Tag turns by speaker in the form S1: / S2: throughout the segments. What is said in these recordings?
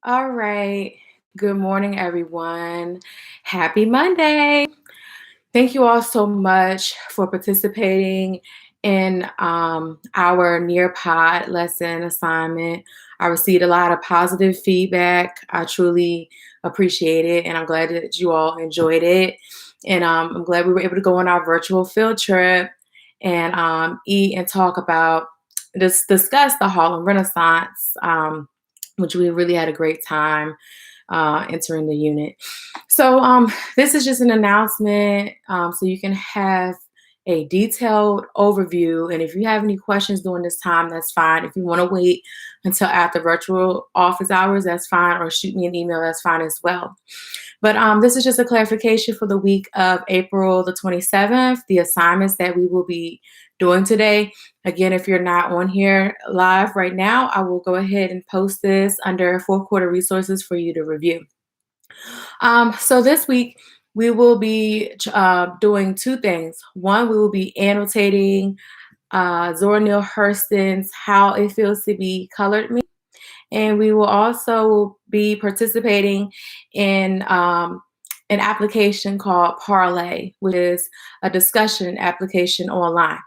S1: All right. Good morning, everyone. Happy Monday. Thank you all so much for participating in our Nearpod lesson assignment. I received a lot of positive feedback. I truly appreciate it, and I'm glad that you all enjoyed it. And I'm glad we were able to go on our virtual field trip and eat and talk about discuss the Harlem Renaissance, which we really had a great time entering the unit. So this is just an announcement so you can have a detailed overview. And if you have any questions during this time, that's fine. If you want to wait until after virtual office hours, that's fine. Or shoot me an email, that's fine as well. But this is just a clarification for the week of April the 27th, the assignments that we will be doing today. Again, if you're not on here live right now, I will go ahead and post this under fourth quarter resources for you to review. So this week, we will be doing two things. One, we will be annotating Zora Neale Hurston's How It Feels to Be Colored Me. And we will also be participating in an application called Parlay, which is a discussion application online.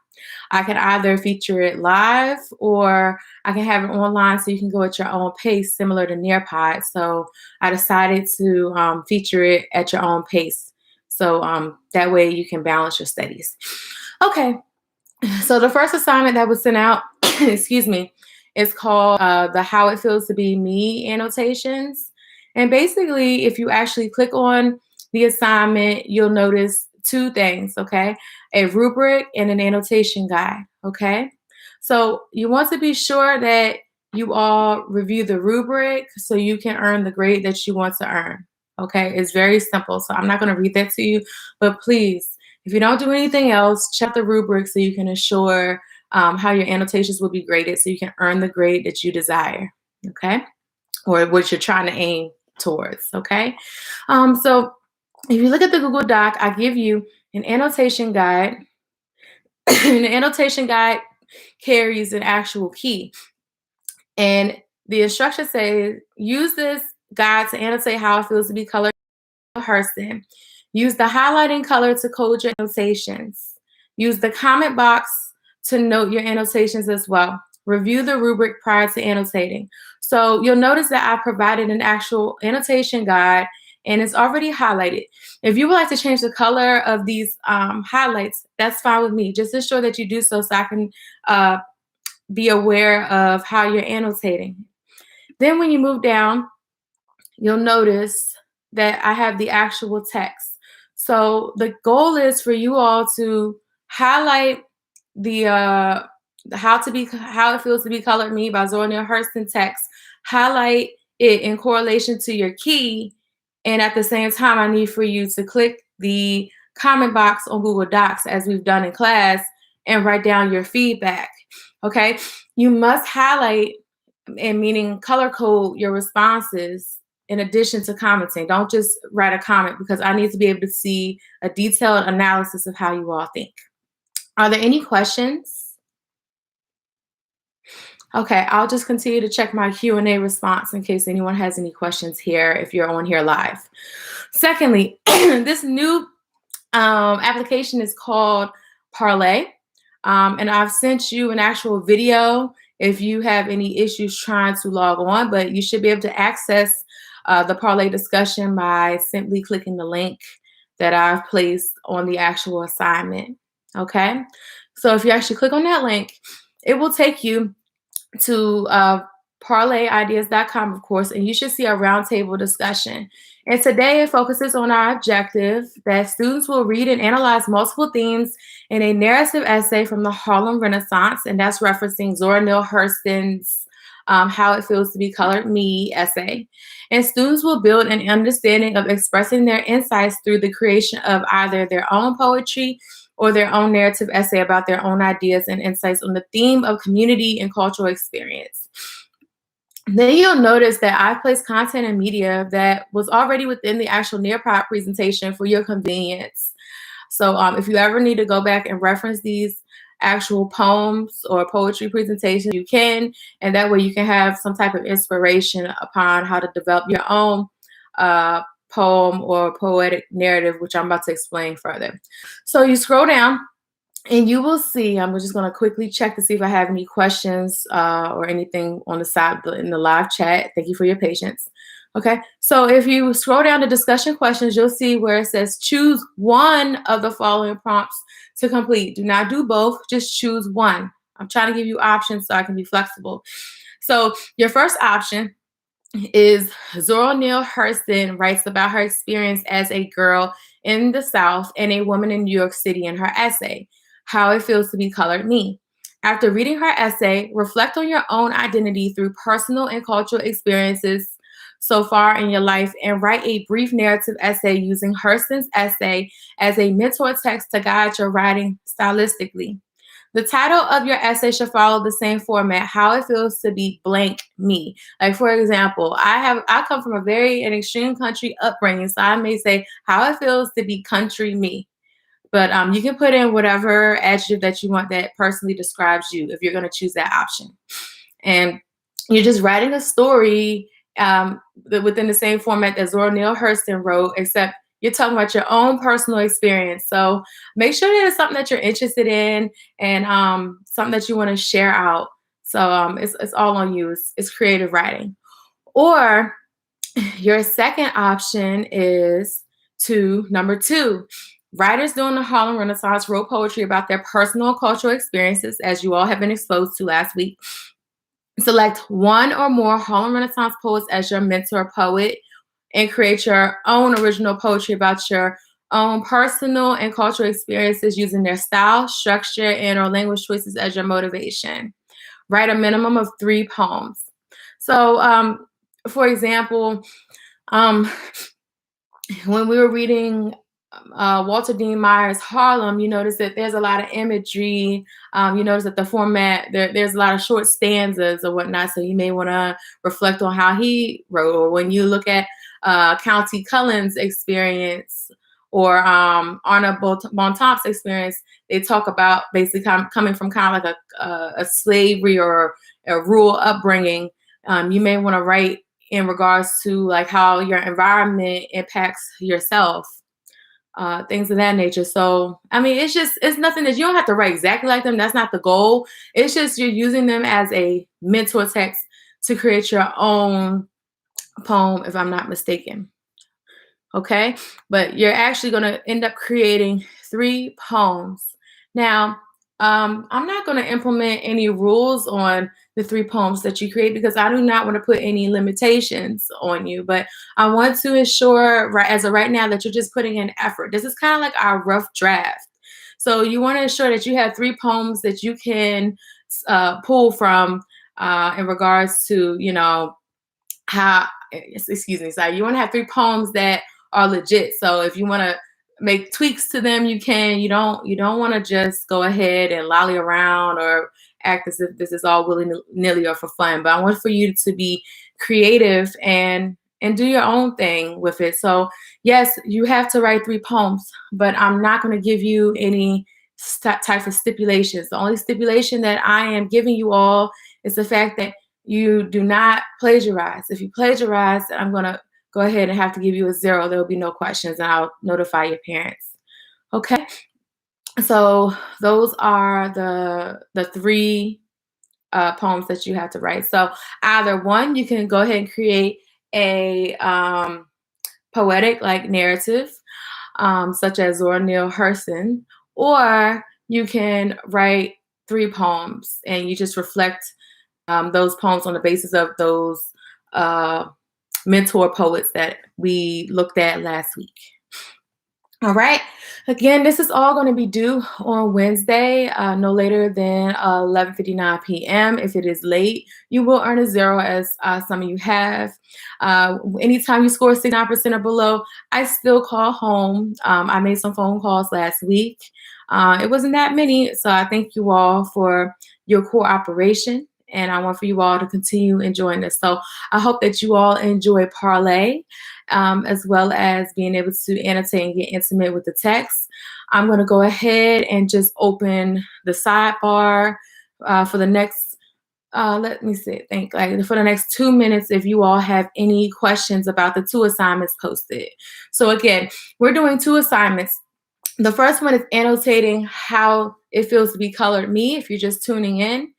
S1: I can either feature it live or I can have it online so you can go at your own pace, similar to Nearpod. So I decided to feature it at your own pace. So that way you can balance your studies. Okay, so the first assignment that was sent out, excuse me, is called the How It Feels to Be Me annotations. And basically, if you actually click on the assignment, you'll notice two things, okay? A rubric and an annotation guide, okay? So you want to be sure that you all review the rubric so you can earn the grade that you want to earn, okay? It's very simple. So I'm not going to read that to you, but please, if you don't do anything else, check the rubric so you can ensure how your annotations will be graded so you can earn the grade that you desire, okay? Or what you're trying to aim towards, okay? So if you look at the Google Doc, I give you an annotation guide. And the annotation guide carries an actual key. And the instructions say, use this guide to annotate how it feels to be colored Hurston. Use the highlighting color to code your annotations. Use the comment box to note your annotations as well. Review the rubric prior to annotating. So you'll notice that I provided an actual annotation guide and it's already highlighted. If you would like to change the color of these highlights, that's fine with me. Just ensure that you do so I can be aware of how you're annotating. Then when you move down, you'll notice that I have the actual text. So the goal is for you all to highlight the how it feels to be colored me by Zora Neale Hurston text. Highlight it in correlation to your key, and at the same time, I need for you to click the comment box on Google Docs as we've done in class and write down your feedback. Okay, you must highlight and meaning color code your responses in addition to commenting. Don't just write a comment because I need to be able to see a detailed analysis of how you all think. Are there any questions? Okay, I'll just continue to check my Q&A response in case anyone has any questions here if you're on here live. Secondly, this new application is called Parlay. And I've sent you an actual video if you have any issues trying to log on, but you should be able to access the Parlay discussion by simply clicking the link that I've placed on the actual assignment. Okay, so if you actually click on that link, it will take you to parlayideas.com, of course, and you should see a roundtable discussion. And today it focuses on our objective that students will read and analyze multiple themes in a narrative essay from the Harlem Renaissance, and that's referencing Zora Neale Hurston's How It Feels to Be Colored Me essay. And students will build an understanding of expressing their insights through the creation of either their own poetry or their own narrative essay about their own ideas and insights on the theme of community and cultural experience. Then you'll notice that I've placed content and media that was already within the actual Nearpod presentation for your convenience. So if you ever need to go back and reference these actual poems or poetry presentations, you can, and that way you can have some type of inspiration upon how to develop your own uh, poem or poetic narrative, which I'm about to explain further. So you scroll down and you will see, I'm just going to quickly check to see if I have any questions or anything on the side in the live chat. Thank you for your patience. Okay, so if you scroll down to discussion questions, you'll see where it says choose one of the following prompts to complete. Do not do both, just choose one. I'm trying to give you options so I can be flexible. So your first option is Zora Neale Hurston writes about her experience as a girl in the South and a woman in New York City in her essay, How It Feels to Be Colored Me. After reading her essay, reflect on your own identity through personal and cultural experiences so far in your life and write a brief narrative essay using Hurston's essay as a mentor text to guide your writing stylistically. The title of your essay should follow the same format, how it feels to be blank me. Like for example, I come from an extreme country upbringing, so I may say how it feels to be country me. But you can put in whatever adjective that you want that personally describes you if you're going to choose that option. And you're just writing a story within the same format that Zora Neale Hurston wrote, except you're talking about your own personal experience. So make sure that it's something that you're interested in and something that you want to share out. So it's all on you. It's creative writing. Or your second option is number two. Writers during the Harlem Renaissance wrote poetry about their personal and cultural experiences, as you all have been exposed to last week. Select one or more Harlem Renaissance poets as your mentor poet and create your own original poetry about your own personal and cultural experiences using their style, structure, and or language choices as your motivation. Write a minimum of 3 poems. So, for example, um, when we were reading Walter Dean Meyer's Harlem, you notice that there's a lot of imagery. You notice that the format, there's a lot of short stanzas or whatnot. So you may want to reflect on how he wrote. Or when you look at County Cullen's experience or Arna Bontemps' experience, they talk about basically coming from kind of like a slavery or a rural upbringing. You may want to write in regards to like how your environment impacts yourself, things of that nature. So, I mean, it's nothing that you don't have to write exactly like them. That's not the goal. It's just you're using them as a mentor text to create your own poem, if I'm not mistaken. Okay, but you're actually going to end up creating 3 poems. Now, I'm not going to implement any rules on the 3 poems that you create because I do not want to put any limitations on you. But I want to ensure, right as of right now, that you're just putting in effort. This is kind of like our rough draft. So you want to ensure that you have 3 poems that you can pull from in regards to, how. Excuse me. So you want to have 3 poems that are legit. So if you want to make tweaks to them, you can. You don't want to just go ahead and lolly around or act as if this is all willy-nilly or for fun. But I want for you to be creative and do your own thing with it. So yes, you have to write 3 poems, but I'm not going to give you any type of stipulations. The only stipulation that I am giving you all is the fact that you do not plagiarize. If you plagiarize, I'm going to go ahead and have to give you a 0. There will be no questions, and I'll notify your parents. Okay. So those are the 3 poems that you have to write. So either one, you can go ahead and create a poetic like narrative, such as Zora Neale Hurston, or you can write 3 poems and you just reflect those poems on the basis of those mentor poets that we looked at last week. All right. Again, this is all going to be due on Wednesday, no later than 11:59 p.m. If it is late, you will earn a 0, as some of you have. Anytime you score 69% or below, I still call home. I made some phone calls last week. It wasn't that many, so I thank you all for your cooperation. and I want for you all to continue enjoying this. So I hope that you all enjoy Parlay, as well as being able to annotate and get intimate with the text. I'm going to go ahead and just open the sidebar for the next let me see, think like for the next 2 minutes if you all have any questions about the two assignments posted. So again, we're doing two assignments. The first one is annotating how it feels to be colored me if you're just tuning in.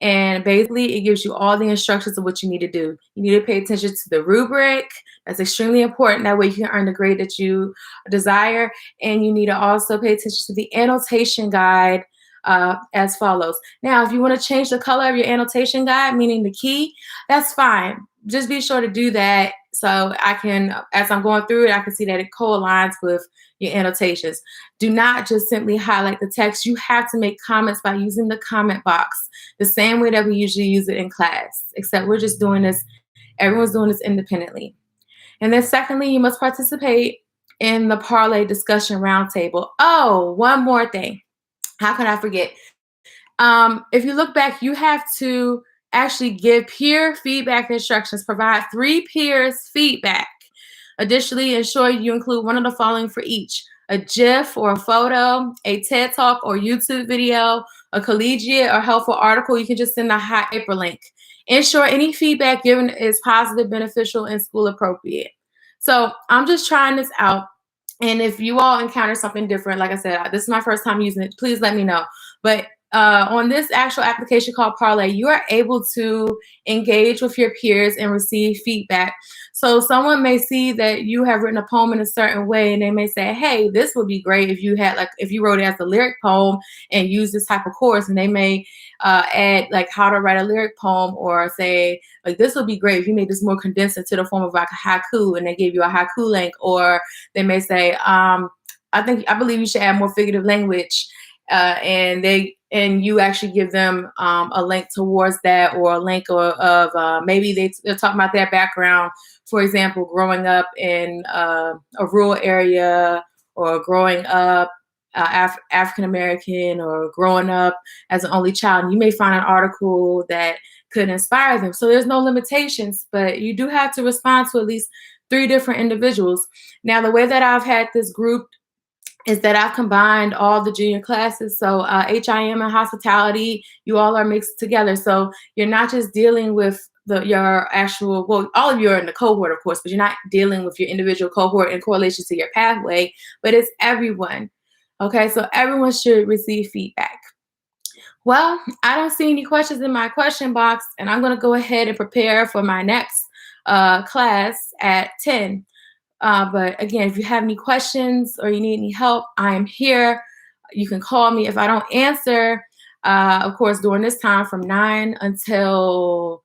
S1: And basically, it gives you all the instructions of what you need to do. You need to pay attention to the rubric. That's extremely important. That way you can earn the grade that you desire. And you need to also pay attention to the annotation guide as follows. Now, if you want to change the color of your annotation guide, meaning the key, that's fine. Just be sure to do that so I can, as I'm going through it, I can see that it co-aligns with your annotations. Do not just simply highlight the text. You have to make comments by using the comment box the same way that we usually use it in class, except we're just doing this, everyone's doing this independently. And then secondly, you must participate in the Parlay discussion roundtable. Oh, one more thing. How can I forget? If you look back, you have to actually give peer feedback instructions, provide 3 peers feedback. Additionally, ensure you include one of the following for each: a GIF or a photo, a TED Talk or YouTube video, a collegiate or helpful article. You can just send a hyperlink. Ensure any feedback given is positive, beneficial, and school appropriate. So I'm just trying this out. And if you all encounter something different, like I said, this is my first time using it, please let me know. But on this actual application called Parlay, you are able to engage with your peers and receive feedback. So someone may see that you have written a poem in a certain way, and they may say, hey, this would be great if you had, like, if you wrote it as a lyric poem and use this type of chorus. And they may add like how to write a lyric poem, or say like this would be great if you made this more condensed into the form of like a haiku, and they gave you a haiku link. Or they may say, I believe you should add more figurative language, and you actually give them a link towards that, or a link of maybe they're talking about their background, for example, growing up in a rural area, or growing up African American, or growing up as an only child. And you may find an article that could inspire them. So there's no limitations, but you do have to respond to at least 3 different individuals. Now, the way that I've had this group is that I've combined all the junior classes. So HIM and hospitality, you all are mixed together. So you're not just dealing with your actual, well, all of you are in the cohort, of course, but you're not dealing with your individual cohort in correlation to your pathway, but it's everyone. Okay, so everyone should receive feedback. Well, I don't see any questions in my question box, and I'm going to go ahead and prepare for my next class at 10. But again, if you have any questions or you need any help, I am here. You can call me. If I don't answer, of course, during this time from 9 until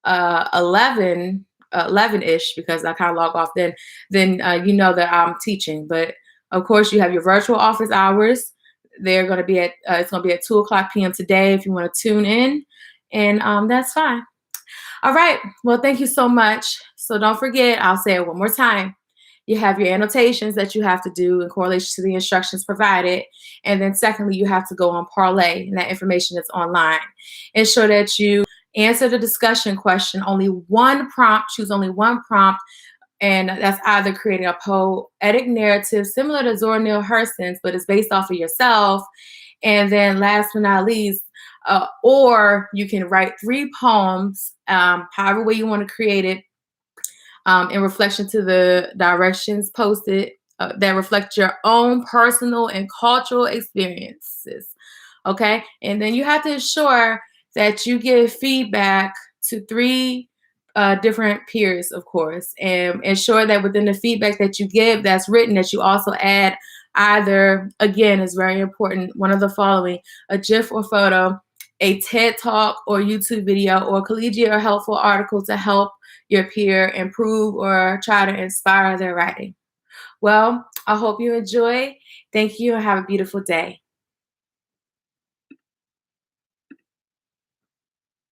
S1: 11-ish, because I kind of log off, then you know that I'm teaching. But of course, you have your virtual office hours. They're going to be it's going to be at 2:00 p.m. today if you want to tune in. And that's fine. All right. Well, thank you so much. So don't forget, I'll say it one more time. You have your annotations that you have to do in correlation to the instructions provided. And then secondly, you have to go on Parlay, and that information is online. Ensure that you answer the discussion question, only one prompt, choose only one prompt. And that's either creating a poetic narrative similar to Zora Neale Hurston's, but it's based off of yourself. And then last but not least, or you can write 3 poems, however way you want to create it, in reflection to the directions posted that reflect your own personal and cultural experiences. Okay. And then you have to ensure that you give feedback to 3 different peers, of course, and ensure that within the feedback that you give that's written, that you also add either, again, is very important, one of the following: a GIF or photo, a TED Talk or YouTube video, or collegiate or helpful article to help your peer improve or try to inspire their writing. Well, I hope you enjoy. Thank you and have a beautiful day.